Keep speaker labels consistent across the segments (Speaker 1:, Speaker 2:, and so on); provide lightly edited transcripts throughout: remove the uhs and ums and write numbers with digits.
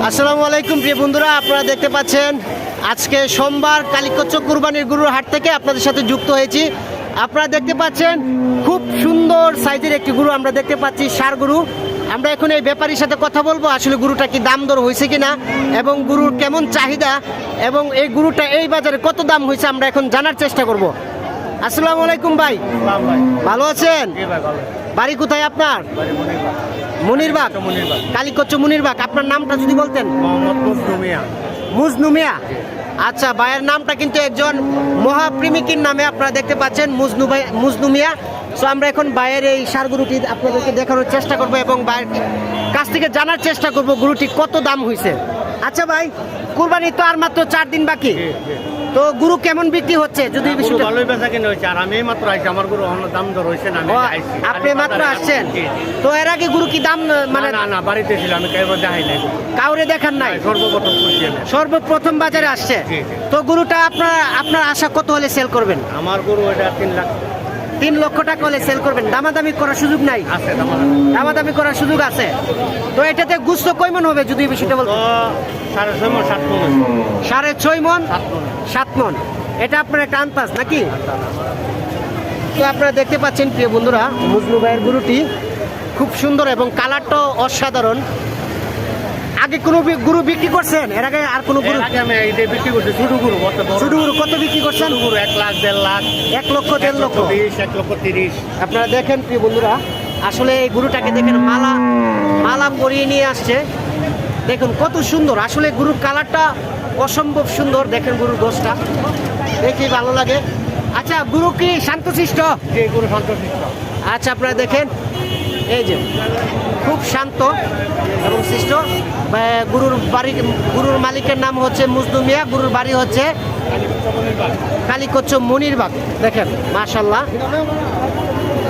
Speaker 1: আসসালামু আলাইকুম প্রিয় বন্ধুরা, আপনারা দেখতে পাচ্ছেন আজকে সোমবার কালীকচ্ছ কুরবানির গরুর হাট থেকে আপনাদের সাথে যুক্ত হয়েছি। আপনারা দেখতে পাচ্ছেন খুব সুন্দর সাইজের একটি গরু আমরা দেখতে পাচ্ছি, ষাঁড় গরু। আমরা এখন এই ব্যাপারীর সাথে কথা বলবো, আসলে গরুটা কি দাম দর হয়েছে কিনা এবং গরুর কেমন চাহিদা এবং এই গরুটা এই বাজারে কত দাম হয়েছে আমরা এখন জানার চেষ্টা করব। আসসালামু আলাইকুম ভাই, ভালো আছেন? বাড়ি কোথায় আপনার? মনিরবাগ, কালীকচ্ছ মনিরবাগ। আপনার নামটা যদি বলতেন। মুজনু মিয়া। আচ্ছা, ভাইয়ের নামটা কিন্তু একজন মহাপ্রেমিকের নামে আপনারা দেখতে পাচ্ছেন, মুজনু মিয়া। সো আমরা এখন ভাইয়ের এই ষাঁড় গরুটি আপনাদেরকে দেখানোর চেষ্টা করব এবং ভাইয়ের কাছ থেকে জানার চেষ্টা করব গরুটি কত দাম হয়েছে। আচ্ছা ভাই, কুরবানি তো আর মাত্র 4 দিন বাকি, তো গরু কেমন বিক্রি হচ্ছে? যদি
Speaker 2: ভালোই বেচা কিনা হয়েছে, আর আমি মাত্র আইছি, আমার গরু দাম দর হয়েছে না।
Speaker 1: আপনি মাত্র আসছেন, তো এর আগে গরু কি দাম মানে?
Speaker 2: না, বাড়িতে ছিল, আমি কাউকে দেখাই নাই।
Speaker 1: কাউরে দেখান নাই? সর্বপ্রথম বাজারে আসছে। তো গরুটা আপনার আশা কত হলে সেল করবেন?
Speaker 2: আমার গরু এটা 3 লাখ।
Speaker 1: 3 লক্ষ টাকা হলে সেল করবেন? দামাদামি করার সুযোগ নাই?
Speaker 2: আছে,
Speaker 1: দামাদামি করার সুযোগ আছে। তো এটাতে গুস্ত কয় মন হবে যদি বিষয়টা বলতে?
Speaker 2: 6.5 মণ 7 মণ।
Speaker 1: 6.5 মণ 7 মণ, এটা আপনার একটা আন্দাজ নাকি? তো আপনারা দেখতে পাচ্ছেন প্রিয় বন্ধুরা, মুজনু ভাইয়ের গরুটি খুব সুন্দর এবং কালারটাও অসাধারণ। আগে কোনো গরু বিক্রি করছেন এর আগে? আর কোনো গরু?
Speaker 2: আমি এইটা বিক্রি করছি, ছোট গরু।
Speaker 1: ছোট গরু কত বিক্রি করছেন?
Speaker 2: গরু 1 লাখ, 1.5 লাখ,
Speaker 1: 1 লক্ষ, 1.5 লক্ষ,
Speaker 2: 1 লক্ষ 30।
Speaker 1: আপনারা দেখেন প্রিয় বন্ধুরা, আসলে এই গরুটাকে দেখেন মালা পরিয়ে নিয়ে আসছে। দেখুন কত সুন্দর, আসলে গরুর কালারটা অসম্ভব সুন্দর। দেখেন গরুর গোশটা দেখি ভালো লাগে। আচ্ছা, গরু কি শান্তশিষ্ট?
Speaker 2: গরু শান্তশিষ্ট।
Speaker 1: আচ্ছা, আপনারা দেখেন এই যে খুব শান্ত এবং শিষ্ট। গরুর মালিকের নাম হচ্ছে মুজনু মিয়া, গরুর বাড়ি হচ্ছে কালীকচ্ছ মনিরবাগ। দেখেন মাশাআল্লাহ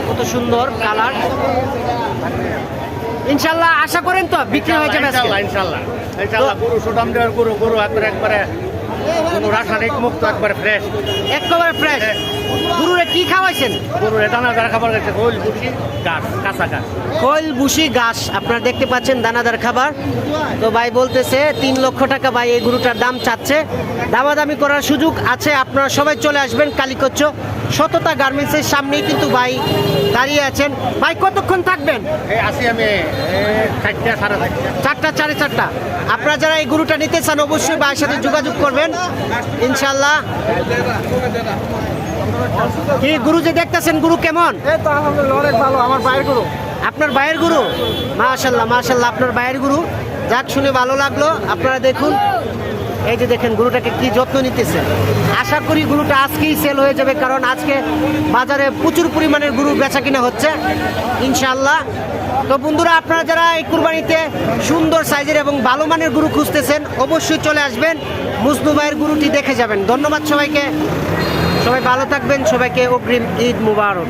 Speaker 1: কত সুন্দর কালার। ইনশাআল্লাহ আশা করেন তো বিক্রি হয়ে যাবে?
Speaker 2: ইনশাআল্লাহ গরু সুঠাম দেওয়ার গরু একবারে কোনো রাসায়নিক মুক্ত, একবারে ফ্রেশ,
Speaker 1: একেবারে ফ্রেশ। গরুরে কি খাওয়াইছেন?
Speaker 2: গরুর দানাদার খাবার খাচ্ছে, খোল ভুসি ঘাস, কাঁচা ঘাস।
Speaker 1: খোল ভুসি ঘাস আপনারা দেখতে পাচ্ছেন, দানাদার খাবার। তো ভাই বলতেছে 3 লক্ষ টাকা ভাই এই গরুটার দাম চাচ্ছে। দামাদামি করার সুযোগ আছে, আপনারা সবাই চলে আসবেন কালীকচ্ছ সততা গার্মেন্টসের সামনেই কিন্তু ভাই দাঁড়িয়ে আছেন। ভাই কতক্ষণ থাকবেন?
Speaker 2: আসি আমি 4টা,
Speaker 1: 4টা। আপনারা যারা এই গরুটা নিতে চান অবশ্যই ভাইয়ের সাথে যোগাযোগ করবেন ইনশাল্লাহ। কি গরু যে দেখতেছেন, গরু কেমন?
Speaker 2: অনেক ভালো, আমার ভাইয়ের গরু।
Speaker 1: আপনার ভাইয়ের গরু? মাশাআল্লাহ মাশাআল্লাহ, আপনার ভাইয়ের গরু। যাক, শুনে ভালো লাগলো। আপনারা দেখুন এই যে দেখেন গরুটাকে কি যত্ন নিতেছে। আশা করি গরুটা আজকেই সেল হয়ে যাবে, কারণ আজকে বাজারে প্রচুর পরিমাণের গরু বেচা কিনা হচ্ছে ইনশাআল্লাহ। তো বন্ধুরা, আপনারা যারা এই কুরবানিতে সুন্দর সাইজের এবং ভালো মানের গরু খুঁজতেছেন অবশ্যই চলে আসবেন, মুজনু ভাইয়ের গরুটি দেখে যাবেন। ধন্যবাদ সবাইকে, সবাই ভালো থাকবেন, সবাইকে অগ্রিম ঈদ মুবারক।